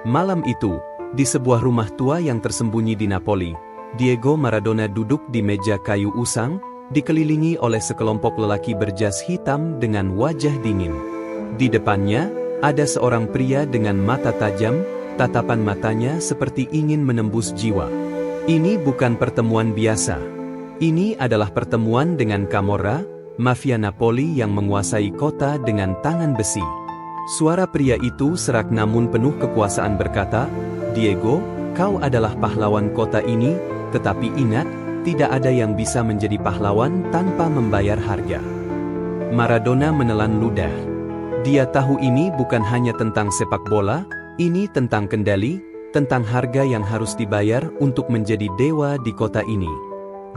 Malam itu, di sebuah rumah tua yang tersembunyi di Napoli, Diego Maradona duduk di meja kayu usang, dikelilingi oleh sekelompok lelaki berjas hitam dengan wajah dingin. Di depannya, ada seorang pria dengan mata tajam, tatapan matanya seperti ingin menembus jiwa. Ini bukan pertemuan biasa. Ini adalah pertemuan dengan Camorra, mafia Napoli yang menguasai kota dengan tangan besi. Suara pria itu serak namun penuh kekuasaan berkata, "Diego, kau adalah pahlawan kota ini, tetapi ingat, tidak ada yang bisa menjadi pahlawan tanpa membayar harga." Maradona menelan ludah. Dia tahu ini bukan hanya tentang sepak bola, ini tentang kendali, tentang harga yang harus dibayar untuk menjadi dewa di kota ini.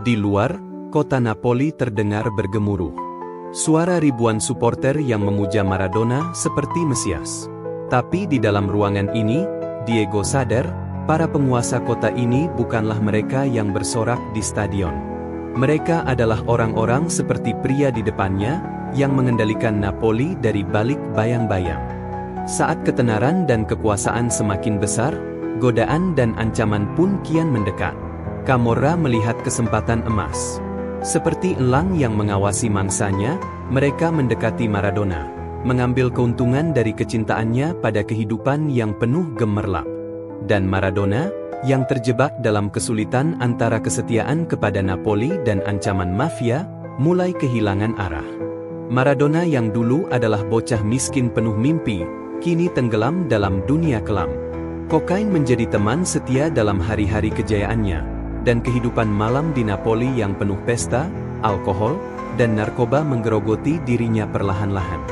Di luar, kota Napoli terdengar bergemuruh. Suara ribuan supporter yang memuja Maradona seperti Mesias. Tapi di dalam ruangan ini, Diego sadar, para penguasa kota ini bukanlah mereka yang bersorak di stadion. Mereka adalah orang-orang seperti pria di depannya, yang mengendalikan Napoli dari balik bayang-bayang. Saat ketenaran dan kekuasaan semakin besar, godaan dan ancaman pun kian mendekat. Camorra melihat kesempatan emas. Seperti elang yang mengawasi mangsanya, mereka mendekati Maradona, mengambil keuntungan dari kecintaannya pada kehidupan yang penuh gemerlap. Dan Maradona, yang terjebak dalam kesulitan antara kesetiaan kepada Napoli dan ancaman mafia, mulai kehilangan arah. Maradona yang dulu adalah bocah miskin penuh mimpi, kini tenggelam dalam dunia kelam. Kokain menjadi teman setia dalam hari-hari kejayaannya. Dan kehidupan malam di Napoli yang penuh pesta, alkohol, dan narkoba menggerogoti dirinya perlahan-lahan.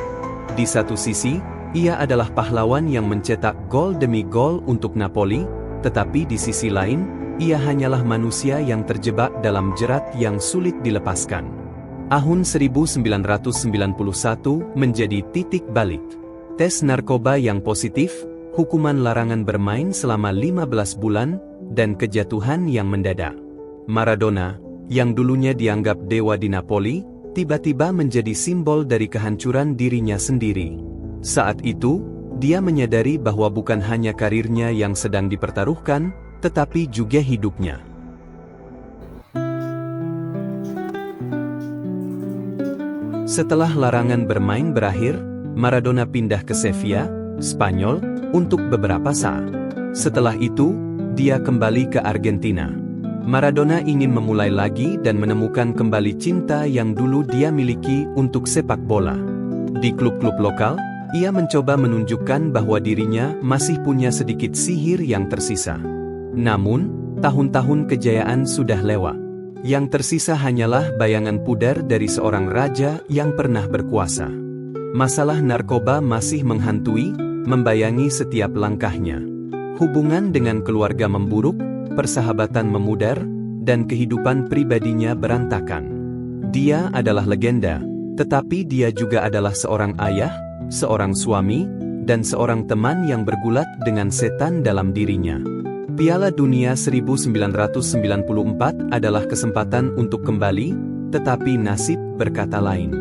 Di satu sisi, ia adalah pahlawan yang mencetak gol demi gol untuk Napoli, tetapi di sisi lain, ia hanyalah manusia yang terjebak dalam jerat yang sulit dilepaskan. Tahun 1991 menjadi titik balik. Tes narkoba yang positif, hukuman larangan bermain selama 15 bulan, dan kejatuhan yang mendadak. Maradona, yang dulunya dianggap dewa di Napoli, tiba-tiba menjadi simbol dari kehancuran dirinya sendiri. Saat itu, dia menyadari bahwa bukan hanya karirnya yang sedang dipertaruhkan, tetapi juga hidupnya. Setelah larangan bermain berakhir, Maradona pindah ke Sevilla, Spanyol, untuk beberapa saat. Setelah itu, dia kembali ke Argentina. Maradona ingin memulai lagi dan menemukan kembali cinta yang dulu dia miliki untuk sepak bola. Di klub-klub lokal, ia mencoba menunjukkan bahwa dirinya masih punya sedikit sihir yang tersisa. Namun, tahun-tahun kejayaan sudah lewat. Yang tersisa hanyalah bayangan pudar dari seorang raja yang pernah berkuasa. Masalah narkoba masih menghantui, membayangi setiap langkahnya. Hubungan dengan keluarga memburuk, persahabatan memudar, dan kehidupan pribadinya berantakan. Dia adalah legenda, tetapi dia juga adalah seorang ayah, seorang suami, dan seorang teman yang bergulat dengan setan dalam dirinya. Piala Dunia 1994 adalah kesempatan untuk kembali, tetapi nasib berkata lain.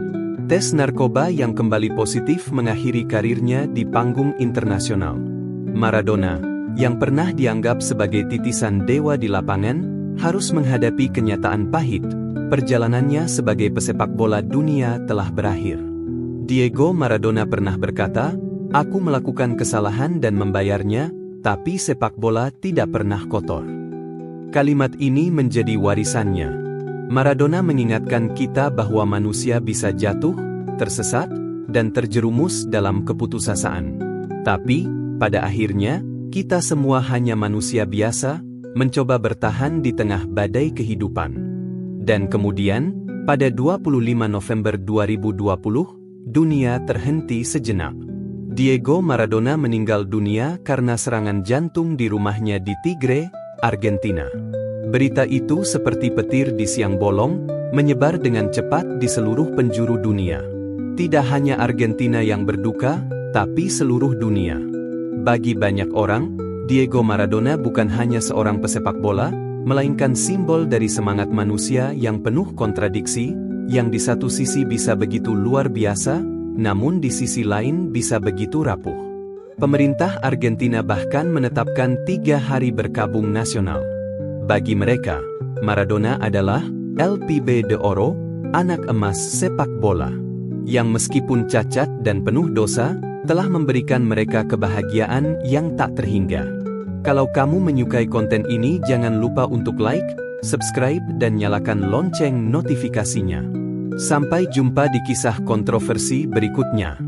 Tes narkoba yang kembali positif mengakhiri karirnya di panggung internasional. Maradona, yang pernah dianggap sebagai titisan dewa di lapangan, harus menghadapi kenyataan pahit. Perjalanannya sebagai pesepak bola dunia telah berakhir. Diego Maradona pernah berkata, "Aku melakukan kesalahan dan membayarnya, tapi sepak bola tidak pernah kotor." Kalimat ini menjadi warisannya. Maradona mengingatkan kita bahwa manusia bisa jatuh, tersesat, dan terjerumus dalam keputusasaan. Tapi, pada akhirnya, kita semua hanya manusia biasa, mencoba bertahan di tengah badai kehidupan. Dan kemudian, pada 25 November 2020, dunia terhenti sejenak. Diego Maradona meninggal dunia karena serangan jantung di rumahnya di Tigre, Argentina. Berita itu seperti petir di siang bolong, menyebar dengan cepat di seluruh penjuru dunia. Tidak hanya Argentina yang berduka, tapi seluruh dunia. Bagi banyak orang, Diego Maradona bukan hanya seorang pesepak bola, melainkan simbol dari semangat manusia yang penuh kontradiksi, yang di satu sisi bisa begitu luar biasa, namun di sisi lain bisa begitu rapuh. Pemerintah Argentina bahkan menetapkan 3 hari berkabung nasional. Bagi mereka, Maradona adalah El Pibe de Oro, anak emas sepak bola, yang meskipun cacat dan penuh dosa, telah memberikan mereka kebahagiaan yang tak terhingga. Kalau kamu menyukai konten ini, jangan lupa untuk like, subscribe dan nyalakan lonceng notifikasinya. Sampai jumpa di kisah kontroversi berikutnya.